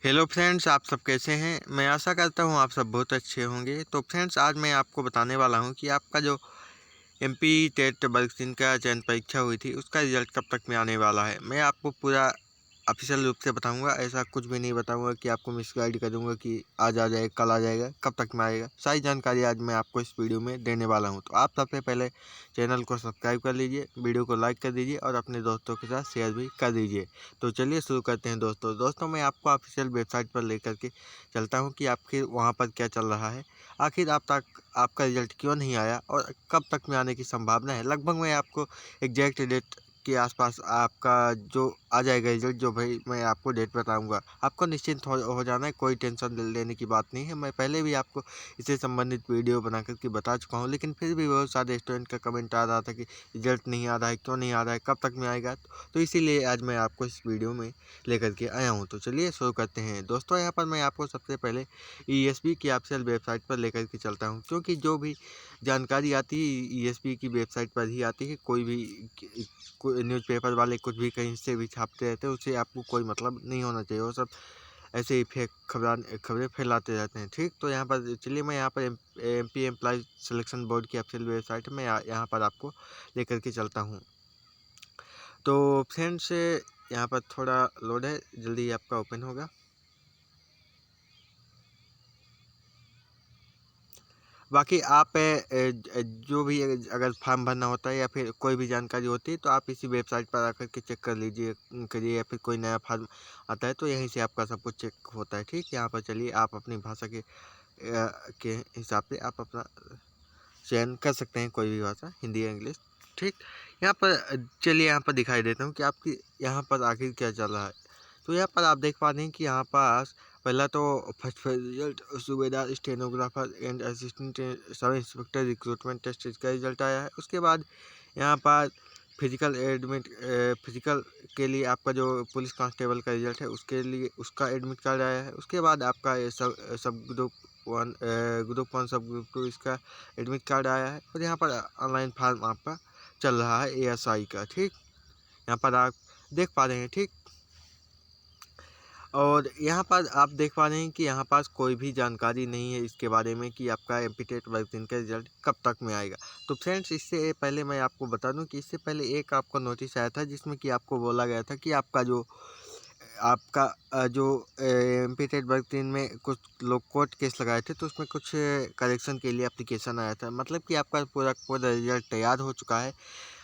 Hello friends, आप सब कैसे हैं। मैं आशा करता हूं आप सब बहुत अच्छे होंगे। तो फ्रेंड्स, आज मैं आपको बताने वाला हूं कि आपका जो एमपी टेट वर्ग 3 का चयन परीक्षा हुई थी उसका रिजल्ट कब तक में आने वाला है। मैं आपको पूरा ऑफिशियल रूप से बताऊंगा, ऐसा कुछ भी नहीं बताऊंगा कि आपको मिसगाइड करूंगा कि आज आ जाएगा, कल आ जाएगा, कब तक में आएगा। सारी जानकारी आज मैं आपको इस वीडियो में देने वाला हूं। तो आप सबसे पहले चैनल को सब्सक्राइब कर लीजिए, वीडियो को लाइक कर दीजिए और अपने दोस्तों के साथ शेयर भी कर दीजिए। तो चलिए शुरू करते हैं दोस्तों मैं आपको ऑफिशियल वेबसाइट पर लेकर के चलता हूँ कि आपके वहाँ पर क्या चल रहा है, आखिर आप तक आपका रिजल्ट क्यों नहीं आया और कब तक में आने की संभावना है। लगभग मैं आपको एग्जैक्ट डेट के आसपास आपका जो आ जाएगा रिजल्ट, जो भाई मैं आपको डेट बताऊंगा। आपको निश्चिंत हो जाना है, कोई टेंशन लेने की बात नहीं है। मैं पहले भी आपको इससे संबंधित वीडियो बना करके बता चुका हूँ, लेकिन फिर भी बहुत सारे स्टूडेंट का कमेंट आ रहा था कि रिजल्ट नहीं आ रहा है, क्यों नहीं आ रहा है, कब तक में आएगा। तो इसीलिए आज मैं आपको इस वीडियो में लेकर के आया हूँ। तो चलिए शुरू करते हैं दोस्तों। यहाँ पर मैं आपको सबसे पहले ईएसबी की ऑफिशियल वेबसाइट पर लेकर के चलता हूँ, क्योंकि जो भी जानकारी आती है ईएसबी की वेबसाइट पर ही आती है। कोई भी न्यूज़पेपर वाले कुछ भी कहीं से भी छापते रहते हैं, उससे आपको कोई मतलब नहीं होना चाहिए। वो सब ऐसे ही फेक खबरें फैलाते रहते हैं। ठीक, तो यहाँ पर चलिए मैं यहाँ पर एमपी एम्प्लॉय सिलेक्शन बोर्ड की ऑफिशियल वेबसाइट में यहाँ पर आपको लेकर के चलता हूँ। तो फ्रेंड्स, यहाँ पर थोड़ा लोड है, जल्दी आपका ओपन होगा। बाकी आप जो भी अगर फॉर्म भरना होता है या फिर कोई भी जानकारी होती है तो आप इसी वेबसाइट पर आकर के चेक कर लीजिए करिए, या फिर कोई नया फॉर्म आता है तो यहीं से आपका सब कुछ चेक होता है। ठीक, यहाँ पर चलिए आप अपनी भाषा के हिसाब से आप अपना चयन कर सकते हैं, कोई भी भाषा, हिंदी या इंग्लिश। ठीक, यहाँ पर चलिए यहाँ पर दिखाई देता हूँ कि आपकी यहाँ पर आखिर क्या चल रहा है। तो यहाँ पर आप देख पा रहे हैं कि यहाँ पास पहला तो first result Subedar stenographer and assistant sub inspector recruitment test इसका रिजल्ट आया है। उसके बाद यहाँ पर फिजिकल एडमिट फिजिकल के लिए आपका जो पुलिस कांस्टेबल का रिजल्ट है उसके लिए उसका एडमिट कार्ड आया है। उसके बाद आपका ये सब ग्रुप 1 सब ग्रुप 2 इसका एडमिट कार्ड आया है। और यहाँ पर ऑनलाइन फॉर्म आपका चल रहा है एएसआई का। ठीक, यहाँ पर आप देख पा रहे हैं। ठीक, और यहाँ पर आप देख पा रहे हैं कि यहाँ पास कोई भी जानकारी नहीं है इसके बारे में कि आपका एमपी टेट वर्ग 3 का रिजल्ट कब तक में आएगा। तो फ्रेंड्स, इससे पहले मैं आपको बता दूं कि इससे पहले एक आपको नोटिस आया था जिसमें कि आपको बोला गया था कि आपका जो एमपी टेट वर्ग 3 में कुछ लोग कोर्ट केस लगाए थे, तो उसमें कुछ करेक्शन के लिए एप्लीकेशन आया था। मतलब कि आपका पूरा रिजल्ट तैयार हो चुका है।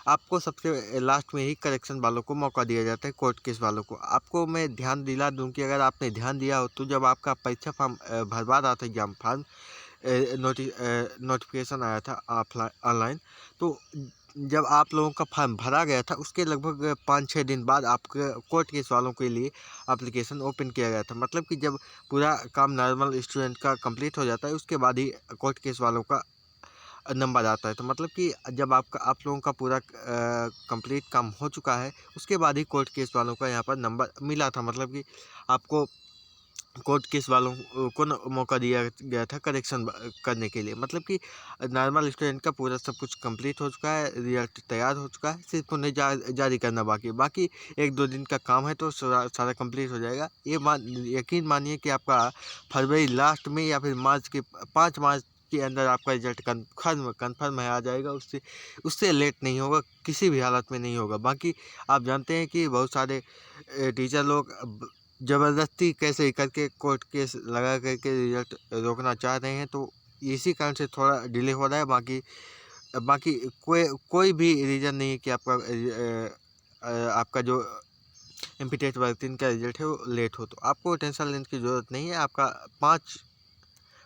आपको सबसे लास्ट में ही करेक्शन वालों को मौका दिया जाता है, कोर्ट केस वालों को। आपको मैं ध्यान दिला दूं कि अगर आपने ध्यान दिया हो तो जब आपका परीक्षा फॉर्म भरवा रहा था, एग्जाम फॉर्म नोटिफिकेशन आया था ऑफलाइन ऑनलाइन, तो जब आप लोगों का फॉर्म भरा गया था उसके लगभग 5-6 दिन बाद आपके कोर्ट केस वालों के लिए एप्लीकेशन ओपन किया गया था। मतलब कि जब पूरा काम नॉर्मल स्टूडेंट का कंप्लीट हो जाता है उसके बाद ही कोर्ट केस वालों का नंबर आता है। तो मतलब कि जब आप लोगों का पूरा कंप्लीट काम हो चुका है उसके बाद ही कोर्ट केस वालों का यहाँ पर नंबर मिला था। मतलब कि आपको कोर्ट केस वालों को मौका दिया गया था करेक्शन करने के लिए। मतलब कि नॉर्मल स्टूडेंट का पूरा सब कुछ कंप्लीट हो चुका है, रिजल्ट तैयार हो चुका है, सिर्फ उन्हें जारी करना बाकी 1-2 दिन का काम है तो सारा कंप्लीट हो जाएगा। यकीन मानिए कि आपका फरवरी लास्ट में या फिर 5 मार्च के अंदर आपका रिजल्ट कन्फर्म है, आ जाएगा। उससे लेट नहीं होगा, किसी भी हालत में नहीं होगा। बाकी आप जानते हैं कि बहुत सारे टीचर लोग ज़बरदस्ती कैसे ही करके कोर्ट केस लगा करके रिजल्ट रोकना चाह रहे हैं, तो इसी कारण से थोड़ा डिले हो रहा है। बाकी बाकी कोई भी रीज़न नहीं है कि आपका जो एमपी टेट वर्ग 3 का रिजल्ट है वो लेट हो। तो आपको टेंशन लेने की ज़रूरत नहीं है। आपका 5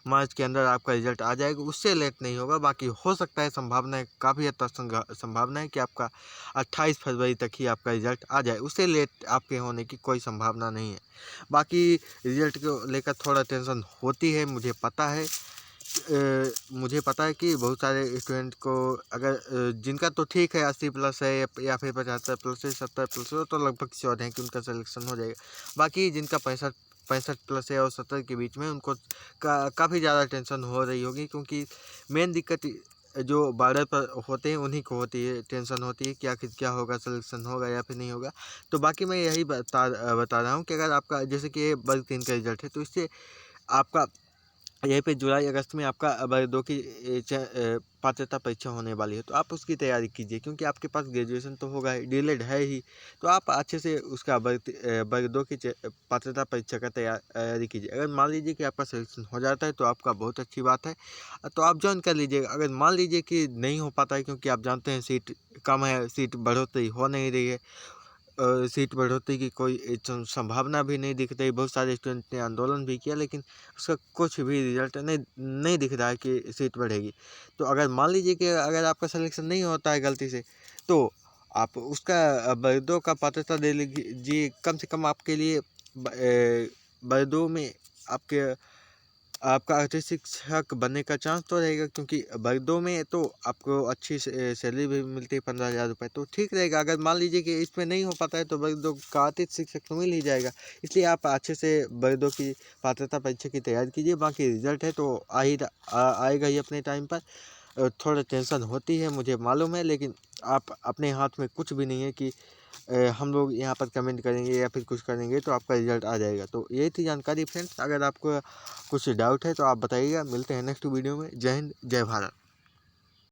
मार्च के अंदर आपका रिजल्ट आ जाएगा, उससे लेट नहीं होगा। बाकी हो सकता है, संभावना है, काफ़ी हद तक संभावना है कि आपका 28 फरवरी तक ही आपका रिजल्ट आ जाए, उससे लेट आपके होने की कोई संभावना नहीं है। बाकी रिजल्ट को लेकर थोड़ा टेंशन होती है, मुझे पता है कि बहुत सारे स्टूडेंट को अगर जिनका तो ठीक है 80+ है या फिर 75+ है, 70+ है, तो लगभग श्योर है कि उनका सिलेक्शन हो जाएगा। बाकी जिनका 65+ है और 70 के बीच में, उनको काफ़ी ज़्यादा टेंशन हो रही होगी, क्योंकि मेन दिक्कत जो बॉर्डर पर होते हैं उन्हीं को होती है, टेंशन होती है कि आखिर क्या होगा, सिलेक्शन होगा या फिर नहीं होगा। तो बाकी मैं यही बता रहा हूँ कि अगर आपका जैसे कि ये वर्ग 3 का रिजल्ट है, तो इससे आपका यहीं पे जुलाई अगस्त में आपका वर्ग 2 की पात्रता परीक्षा होने वाली है, तो आप उसकी तैयारी कीजिए, क्योंकि आपके पास ग्रेजुएशन तो होगा ही, डीएलएड है ही, तो आप अच्छे से उसका वर्ग 2 की पात्रता परीक्षा का तैयारी कीजिए। अगर मान लीजिए कि आपका सिलेक्शन हो जाता है तो आपका बहुत अच्छी बात है, तो आप ज्वाइन कर लीजिएगा। अगर मान लीजिए कि नहीं हो पाता है, क्योंकि आप जानते हैं सीट कम है, सीट बढ़ोतरी हो नहीं रही है, सीट बढ़ोतरी की कोई संभावना भी नहीं दिख रही। बहुत सारे स्टूडेंट ने आंदोलन भी किया, लेकिन उसका कुछ भी रिजल्ट नहीं दिख रहा है कि सीट बढ़ेगी। तो अगर मान लीजिए कि अगर आपका सिलेक्शन नहीं होता है गलती से, तो आप उसका वर्ग 2 का पात्रता दे लीजिए। कम से कम आपके लिए वर्ग 2 में आपके आपका अच्छे शिक्षक बनने का चांस तो रहेगा, क्योंकि वर्ग 2 में तो आपको अच्छी सैलरी भी मिलती है, 15,000 रुपये, तो ठीक रहेगा। अगर मान लीजिए कि इसमें नहीं हो पाता है तो वर्ग 2 का अतिथि शिक्षक तो मिल ही जाएगा। इसलिए आप अच्छे से वर्ग 2 की पात्रता परीक्षा की तैयारी कीजिए। बाकी रिजल्ट है तो आएगा ही अपने टाइम पर। थोड़ा टेंशन होती है, मुझे मालूम है, लेकिन आप अपने हाथ में कुछ भी नहीं है कि हम लोग यहाँ पर कमेंट करेंगे या फिर कुछ करेंगे तो आपका रिजल्ट आ जाएगा। तो यही थी जानकारी फ्रेंड्स। अगर आपको कुछ डाउट है तो आप बताइएगा। मिलते हैं नेक्स्ट वीडियो में। जय हिंद, जय भारत।